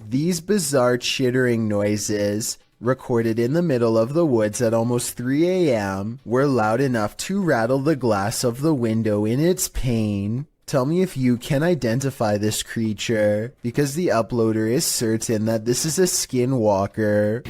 These bizarre chittering noises, recorded in the middle of the woods at almost 3 a.m., were loud enough to rattle the glass of the window in its pain. Tell me if you can identify this creature, because the uploader is certain that this is a skinwalker.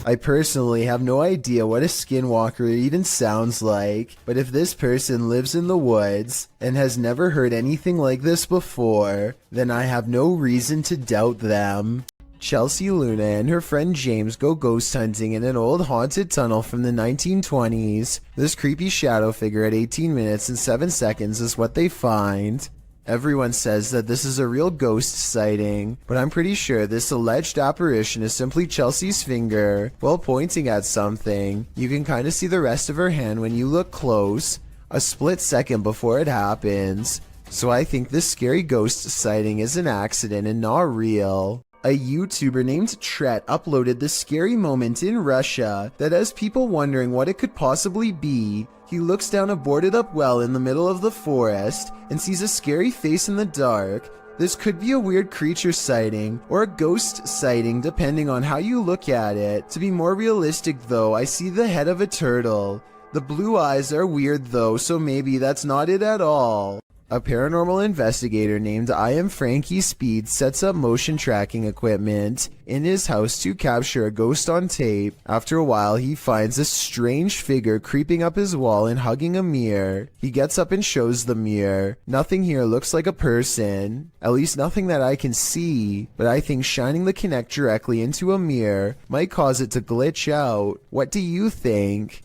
I personally have no idea what a skinwalker even sounds like, but if this person lives in the woods and has never heard anything like this before, then I have no reason to doubt them. Chelsea Luna and her friend James go ghost hunting in an old haunted tunnel from the 1920s. This creepy shadow figure at 18 minutes and 7 seconds is what they find. Everyone says that this is a real ghost sighting, but I'm pretty sure this alleged apparition is simply Chelsea's finger while pointing at something. You can kind of see the rest of her hand when you look close, a split second before it happens. So I think this scary ghost sighting is an accident and not real. A YouTuber named Tret uploaded this scary moment in Russia that has people wondering what it could possibly be. He looks down a boarded up well in the middle of the forest and sees a scary face in the dark. This could be a weird creature sighting or a ghost sighting depending on how you look at it. To be more realistic though, I see the head of a turtle. The blue eyes are weird though, so maybe that's not it at all. A paranormal investigator named I Am Frankie Speed sets up motion tracking equipment in his house to capture a ghost on tape. After a while, he finds a strange figure creeping up his wall and hugging a mirror. He gets up and shows the mirror. Nothing here looks like a person, at least nothing that I can see, but I think shining the Kinect directly into a mirror might cause it to glitch out. What do you think?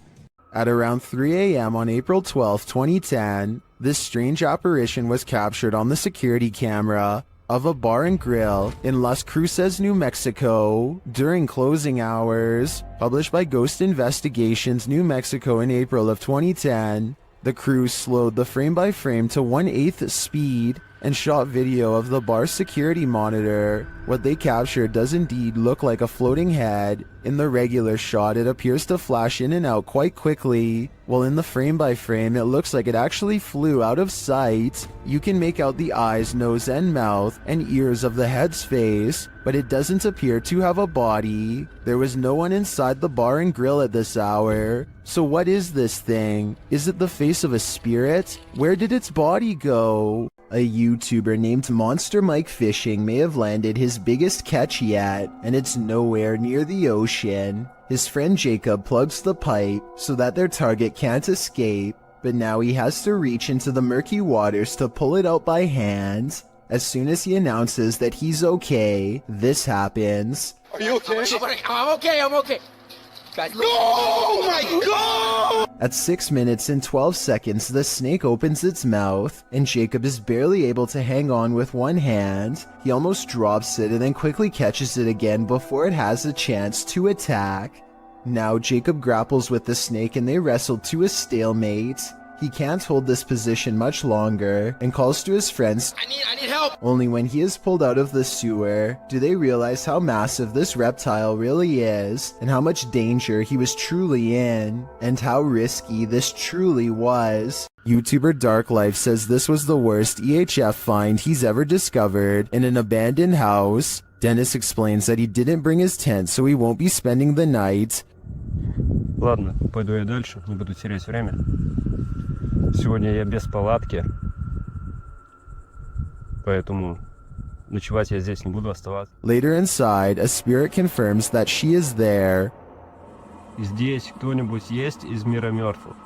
At around 3 a.m. on April 12, 2010, this strange apparition was captured on the security camera of a bar and grill in Las Cruces, New Mexico during closing hours. Published by Ghost Investigations New Mexico in April of 2010, the crew slowed the frame-by-frame to 1/8 speed and shot video of the bar's security monitor. What they captured does indeed look like a floating head. In the regular shot, it appears to flash in and out quite quickly, while in the frame-by-frame, it looks like it actually flew out of sight. You can make out the eyes, nose, and mouth, and ears of the head's face, but it doesn't appear to have a body. There was no one inside the bar and grill at this hour. So what is this thing? Is it the face of a spirit? Where did its body go? A YouTuber named Monster Mike Fishing may have landed his biggest catch yet, and it's nowhere near the ocean. His friend Jacob plugs the pipe so that their target can't escape, but now he has to reach into the murky waters to pull it out by hand. As soon as he announces that he's okay, this happens. Are you okay? I'm okay. Guys, no! Oh my god! At 6 minutes and 12 seconds, the snake opens its mouth, and Jacob is barely able to hang on with one hand. He almost drops it and then quickly catches it again before it has a chance to attack. Now Jacob grapples with the snake and they wrestle to a stalemate. He can't hold this position much longer and calls to his friends. I need help! Only when he is pulled out of the sewer do they realize how massive this reptile really is and how much danger he was truly in and how risky this truly was. YouTuber Dark Life says this was the worst EHF find he's ever discovered in an abandoned house. Dennis explains that he didn't bring his tent, so he won't be spending the night. Ладно, пойду я дальше, не буду терять время. Сегодня я без палатки, поэтому ночевать я здесь не буду оставаться. Later inside, a spirit confirms that she is there. Здесь кто-нибудь есть из мира мертвых?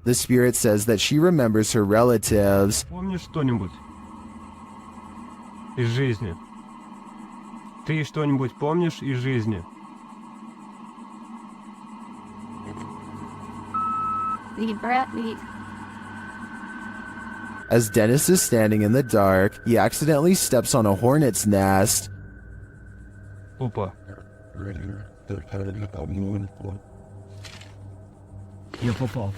The spirit says that she remembers her relatives. Помнишь что-нибудь из жизни? Ты что-нибудь помнишь из жизни? As Dennis is standing in the dark, he accidentally steps on a hornet's nest. Опа. Я попал.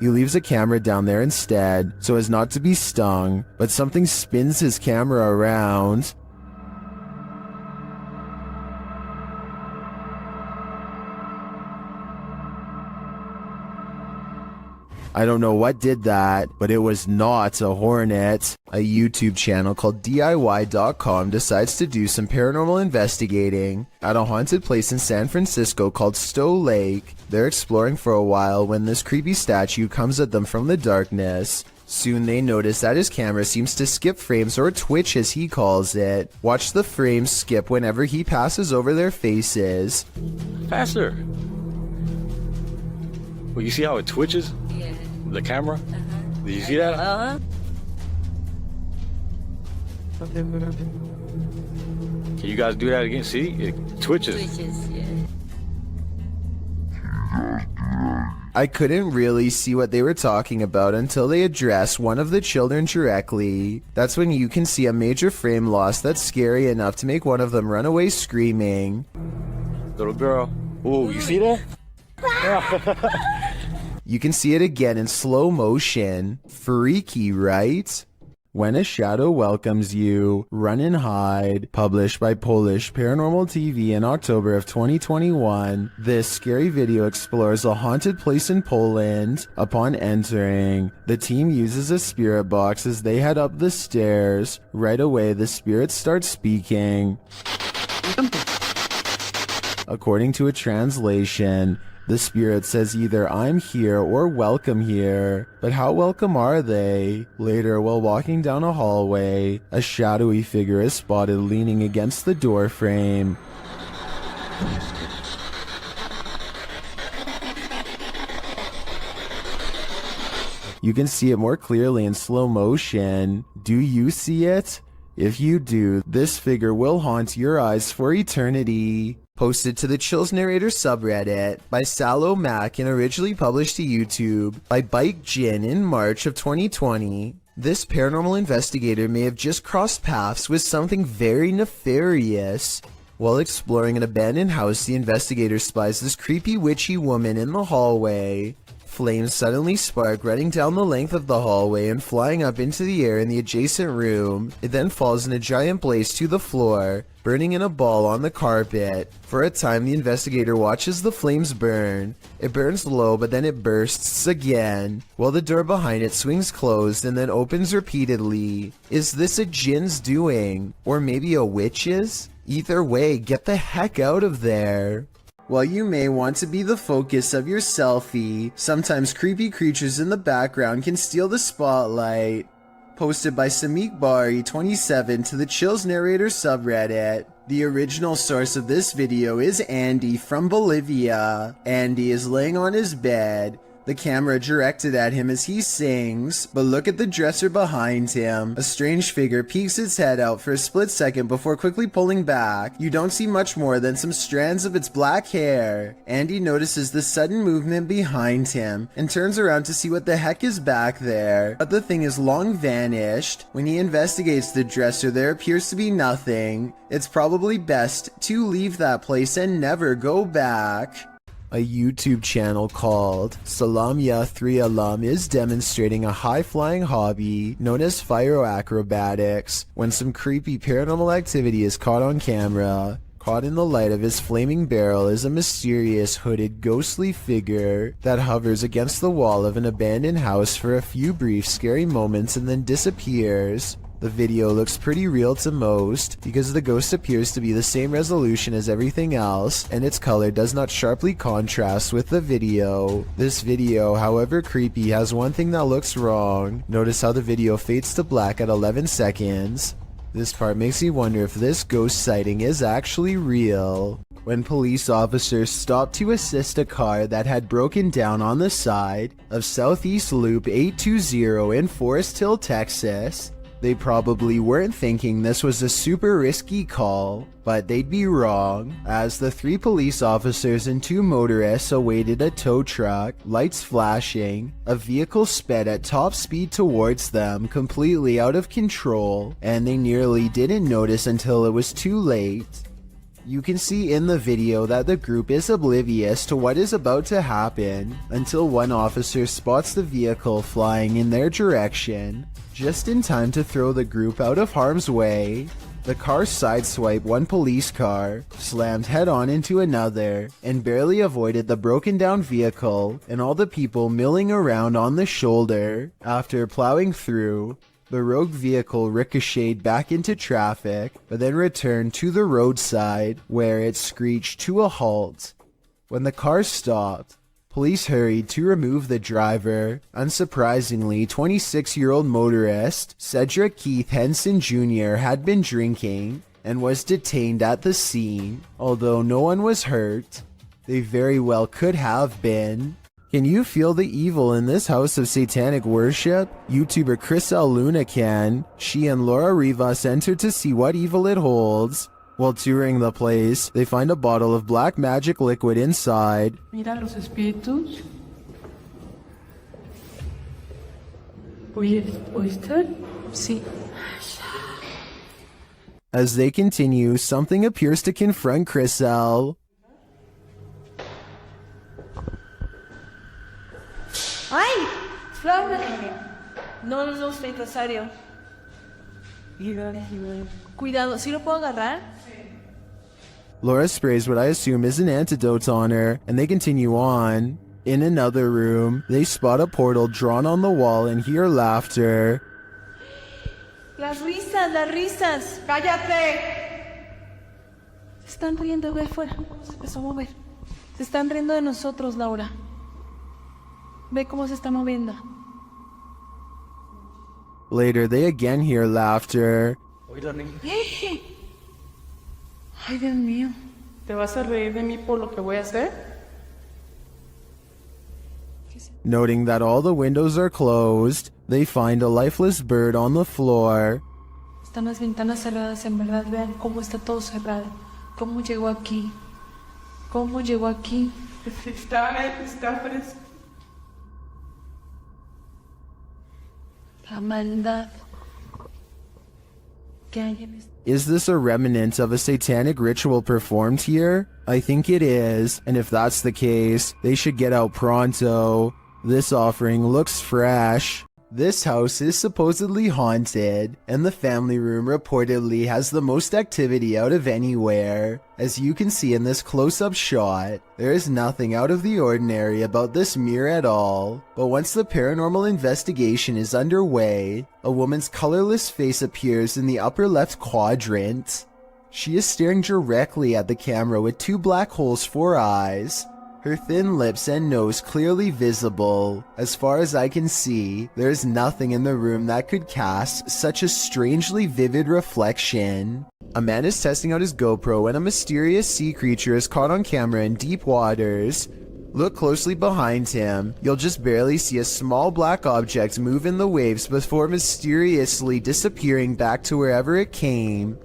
He leaves a camera down there instead so as not to be stung, but something spins his camera around. I don't know what did that, but it was not a hornet. A YouTube channel called DIY.com decides to do some paranormal investigating at a haunted place in San Francisco called Stow Lake. They're exploring for a while when this creepy statue comes at them from the darkness. Soon they notice that his camera seems to skip frames, or twitch as he calls it. Watch the frames skip whenever he passes over their faces. Faster. Well, you see how it twitches? Yeah. The camera? Did you see that? Uh-huh. Can you guys do that again? See? It twitches. Twitches, yeah. I couldn't really see what they were talking about until they address one of the children directly. That's when you can see a major frame loss that's scary enough to make one of them run away screaming. Little girl. Ooh, you see that? You can see it again in slow motion. Freaky, right? When a Shadow Welcomes You, Run and Hide, published by Polish Paranormal TV in October of 2021, this scary video explores a haunted place in Poland. Upon entering, the team uses a spirit box as they head up the stairs. Right away, the spirits start speaking. According to a translation, the spirit says either "I'm here" or "welcome here." But how welcome are they? Later, while walking down a hallway, a shadowy figure is spotted leaning against the door frame. You can see it more clearly in slow motion. Do you see it? If you do, this figure will haunt your eyes for eternity. Posted to the Chills Narrator subreddit by Sallow Mac and originally published to YouTube by Bike Jin in March of 2020. This paranormal investigator may have just crossed paths with something very nefarious. While exploring an abandoned house, the investigator spies this creepy witchy woman in the hallway. Flames suddenly spark, running down the length of the hallway and flying up into the air in the adjacent room. It then falls in a giant blaze to the floor, burning in a ball on the carpet. For a time, the investigator watches the flames burn. It burns low, but then it bursts again, while the door behind it swings closed and then opens repeatedly. Is this a djinn's doing? Or maybe a witch's? Either way, get the heck out of there. While you may want to be the focus of your selfie, sometimes creepy creatures in the background can steal the spotlight. Posted by Samik Bari 27 to the Chills Narrator subreddit. The original source of this video is Andy from Bolivia. Andy is laying on his bed, the camera directed at him as he sings, but look at the dresser behind him. A strange figure peeks its head out for a split second before quickly pulling back. You don't see much more than some strands of its black hair. Andy notices the sudden movement behind him and turns around to see what the heck is back there, but the thing is long vanished. When he investigates the dresser, there appears to be nothing. It's probably best to leave that place and never go back. A YouTube channel called Salamya 3 Alum is demonstrating a high-flying hobby known as pyroacrobatics when some creepy paranormal activity is caught on camera. Caught in the light of his flaming barrel is a mysterious hooded ghostly figure that hovers against the wall of an abandoned house for a few brief scary moments and then disappears. The video looks pretty real to most because the ghost appears to be the same resolution as everything else and its color does not sharply contrast with the video. This video, however creepy, has one thing that looks wrong. Notice how the video fades to black at 11 seconds. This part makes me wonder if this ghost sighting is actually real. When police officers stopped to assist a car that had broken down on the side of Southeast Loop 820 in Forest Hill, Texas, they probably weren't thinking this was a super risky call, but they'd be wrong, as the 3 police officers and 2 motorists awaited a tow truck, lights flashing. A vehicle sped at top speed towards them, completely out of control, and they nearly didn't notice until it was too late. You can see in the video that the group is oblivious to what is about to happen until one officer spots the vehicle flying in their direction, just in time to throw the group out of harm's way. The car sideswiped one police car, slammed head-on into another, and barely avoided the broken-down vehicle and all the people milling around on the shoulder. After plowing through, the rogue vehicle ricocheted back into traffic, but then returned to the roadside, where it screeched to a halt. When the car stopped, police hurried to remove the driver. Unsurprisingly, 26-year-old motorist Cedric Keith Henson Jr. had been drinking and was detained at the scene. Although no one was hurt, they very well could have been. Can you feel the evil in this house of satanic worship? YouTuber Crisel Luna can. She and Laura Rivas enter to see what evil it holds. While touring the place, they find a bottle of black magic liquid inside. Mira los espíritus. ¿Oíste? Sí. As they continue, something appears to confront Crisel. ¡Ay! ¡Flor! No, está Rosario. Cuidado, ¿sí lo puedo agarrar? Laura sprays what I assume is an antidote on her, and they continue on. In another room, they spot a portal drawn on the wall and hear laughter. Las risas. ¡Cállate! Se están riendo, ve afuera. Se empezó a mover. Se están riendo de nosotros, Laura. Ve cómo se está moviendo. Later, they again hear laughter. Ay, Dios mío. ¿Te vas a reír de mí por lo que voy a hacer? Noting that all the windows are closed, they find a lifeless bird on the floor. Están las ventanas cerradas, en verdad. Vean cómo está todo cerrado. ¿Cómo llegó aquí? Está fresco. La maldad que hay en este. Is this a remnant of a satanic ritual performed here? I think it is, and if that's the case, they should get out pronto. This offering looks fresh. This house is supposedly haunted, and the family room reportedly has the most activity out of anywhere. As you can see in this close-up shot, there is nothing out of the ordinary about this mirror at all. But once the paranormal investigation is underway, a woman's colorless face appears in the upper left quadrant. She is staring directly at the camera with two black holes for eyes. Her thin lips and nose clearly visible. As far as I can see, there is nothing in the room that could cast such a strangely vivid reflection. A man is testing out his GoPro when a mysterious sea creature is caught on camera in deep waters. Look closely behind him. You'll just barely see a small black object move in the waves before mysteriously disappearing back to wherever it came.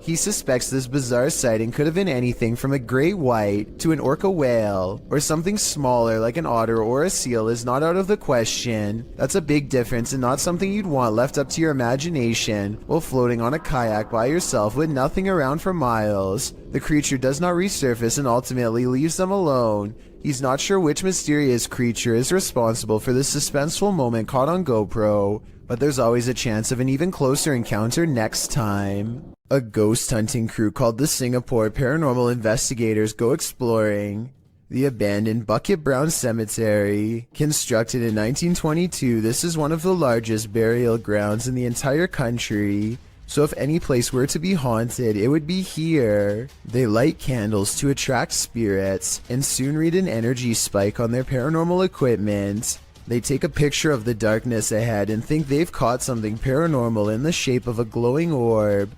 He suspects this bizarre sighting could have been anything from a great white to an orca whale, or something smaller like an otter or a seal is not out of the question. That's a big difference and not something you'd want left up to your imagination while floating on a kayak by yourself with nothing around for miles. The creature does not resurface and ultimately leaves them alone. He's not sure which mysterious creature is responsible for this suspenseful moment caught on GoPro, but there's always a chance of an even closer encounter next time. A ghost hunting crew called the Singapore Paranormal Investigators go exploring the abandoned Bucket Brown Cemetery. Constructed in 1922, this is one of the largest burial grounds in the entire country. So if any place were to be haunted, it would be here. They light candles to attract spirits and soon read an energy spike on their paranormal equipment. They take a picture of the darkness ahead and think they've caught something paranormal in the shape of a glowing orb.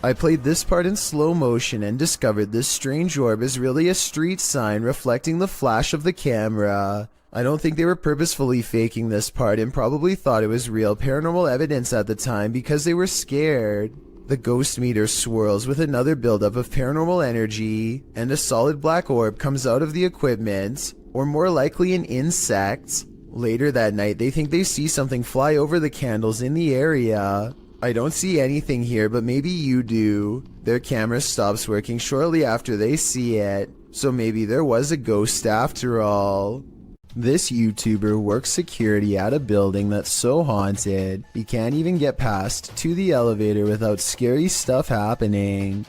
I played this part in slow motion and discovered this strange orb is really a street sign reflecting the flash of the camera. I don't think they were purposefully faking this part and probably thought it was real paranormal evidence at the time because they were scared. The ghost meter swirls with another buildup of paranormal energy, and a solid black orb comes out of the equipment, or more likely an insect. Later that night, they think they see something fly over the candles in the area. I don't see anything here, but maybe you do. Their camera stops working shortly after they see it, so maybe there was a ghost after all. This YouTuber works security at a building that's so haunted, he can't even get past to the elevator without scary stuff happening.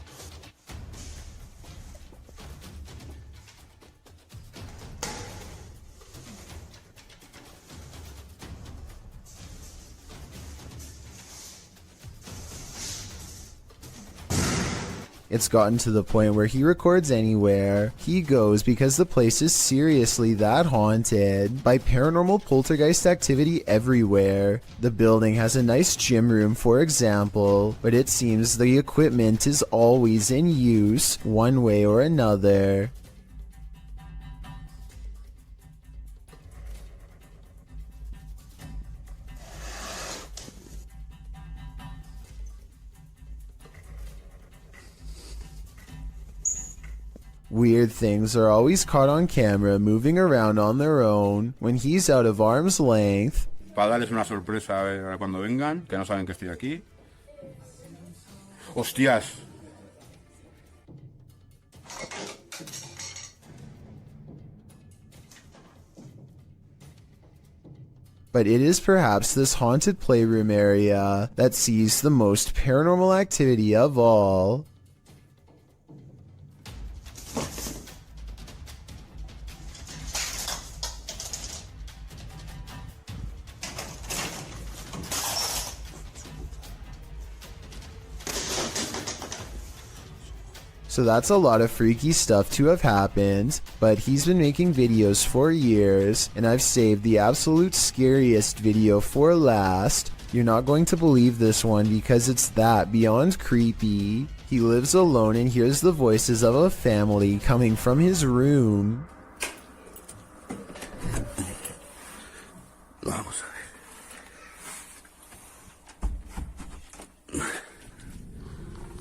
It's gotten to the point where he records anywhere he goes because the place is seriously that haunted by paranormal poltergeist activity everywhere. The building has a nice gym room, for example, but it seems the equipment is always in use one way or another. Weird things are always caught on camera moving around on their own when he's out of arm's length. Para darles una sorpresa a ver cuando vengan, que no saben que estoy aquí. ¡Hostias! But it is perhaps this haunted playroom area that sees the most paranormal activity of all. So that's a lot of freaky stuff to have happened, but he's been making videos for years, and I've saved the absolute scariest video for last. You're not going to believe this one because it's that beyond creepy. He lives alone and hears the voices of a family coming from his room. Vamos a ver.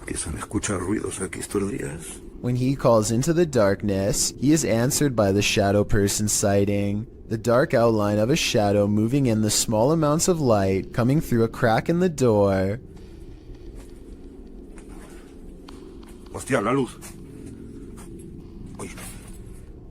Que se han escuchado ruidos aquí estos días. When he calls into the darkness, he is answered by the shadow person sighting. The dark outline of a shadow moving in the small amounts of light coming through a crack in the door. Hostia, la luz. Uy.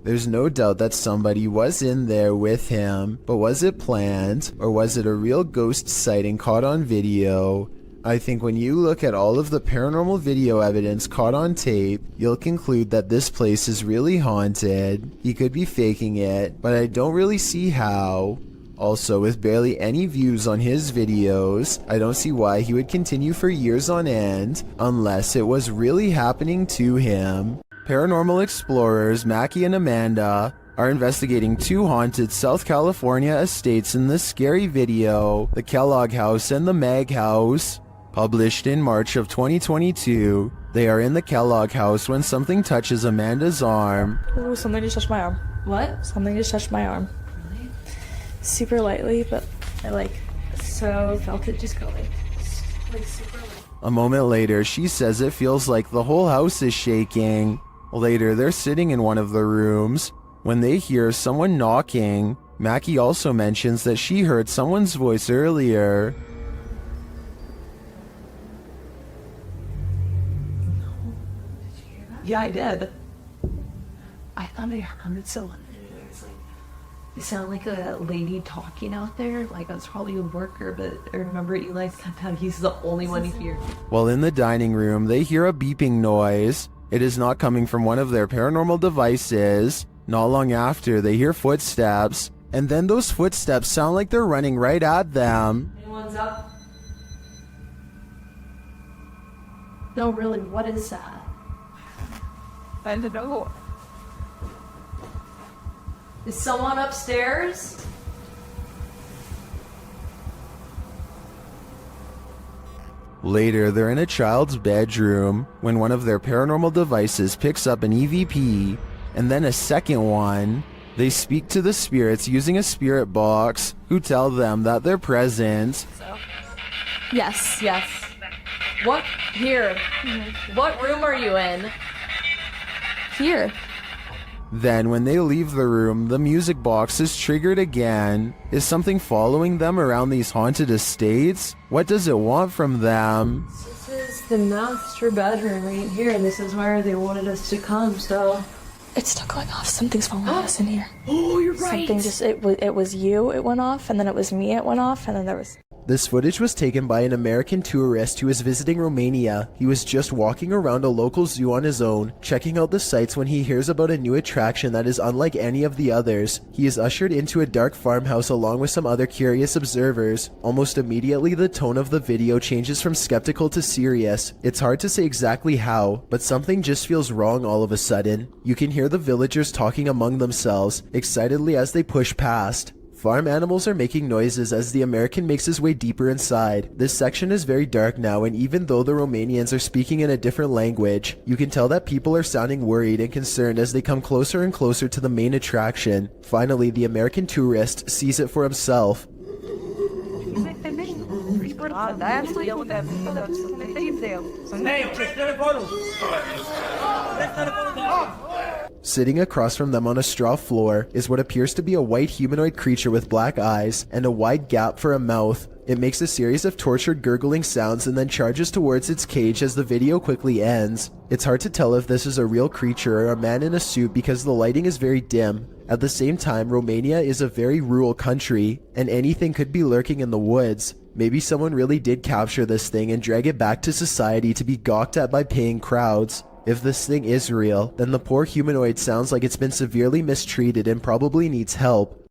There's no doubt that somebody was in there with him, but was it planned, or was it a real ghost sighting caught on video? I think when you look at all of the paranormal video evidence caught on tape, you'll conclude that this place is really haunted. He could be faking it, but I don't really see how. Also, with barely any views on his videos, I don't see why he would continue for years on end, unless it was really happening to him. Paranormal explorers Mackie and Amanda are investigating two haunted South California estates in this scary video, the Kellogg House and the Mag House. Published in March of 2022, they are in the Kellogg House when something touches Amanda's arm. Oh, something just touched my arm. What? Something just touched my arm. Really? Super lightly, but I Felt it just go like super light. A moment later, she says it feels like the whole house is shaking. Later, they're sitting in one of the rooms when they hear someone knocking. Mackie also mentions that she heard someone's voice earlier. Yeah, I did. I thought I heard someone. It sounded like a lady talking out there. Like I was probably a worker, but I remember Eli said that he's the only one here. While in the dining room, they hear a beeping noise. It is not coming from one of their paranormal devices. Not long after, they hear footsteps, and then those footsteps sound like they're running right at them. Anyone's up? No, really, what is that? I don't know. Is someone upstairs? Later, they're in a child's bedroom when one of their paranormal devices picks up an EVP, and then a second one. They speak to the spirits using a spirit box, who tell them that they're present. Yes. What? Here. What room are you in? Here. Then, when they leave the room, the music box is triggered again. Is something following them around these haunted estates? What does it want from them? This is the master bedroom right here. This is where they wanted us to come, so... It's still going off. Something's following us in here. Oh, you're right! Something just, it was you, it went off, and then it was me, it went off, and then there was... This footage was taken by an American tourist who was visiting Romania. He was just walking around a local zoo on his own, checking out the sights when he hears about a new attraction that is unlike any of the others. He is ushered into a dark farmhouse along with some other curious observers. Almost immediately, the tone of the video changes from skeptical to serious. It's hard to say exactly how, but something just feels wrong all of a sudden. You can hear the villagers talking among themselves, excitedly as they push past. Farm animals are making noises as the American makes his way deeper inside. This section is very dark now, and even though the Romanians are speaking in a different language, you can tell that people are sounding worried and concerned as they come closer and closer to the main attraction. Finally, the American tourist sees it for himself. Sitting across from them on a straw floor is what appears to be a white humanoid creature with black eyes and a wide gap for a mouth. It makes a series of tortured gurgling sounds and then charges towards its cage as the video quickly ends. It's hard to tell if this is a real creature or a man in a suit because the lighting is very dim. At the same time, Romania is a very rural country, and anything could be lurking in the woods. Maybe someone really did capture this thing and drag it back to society to be gawked at by paying crowds. If this thing is real, then the poor humanoid sounds like it's been severely mistreated and probably needs help.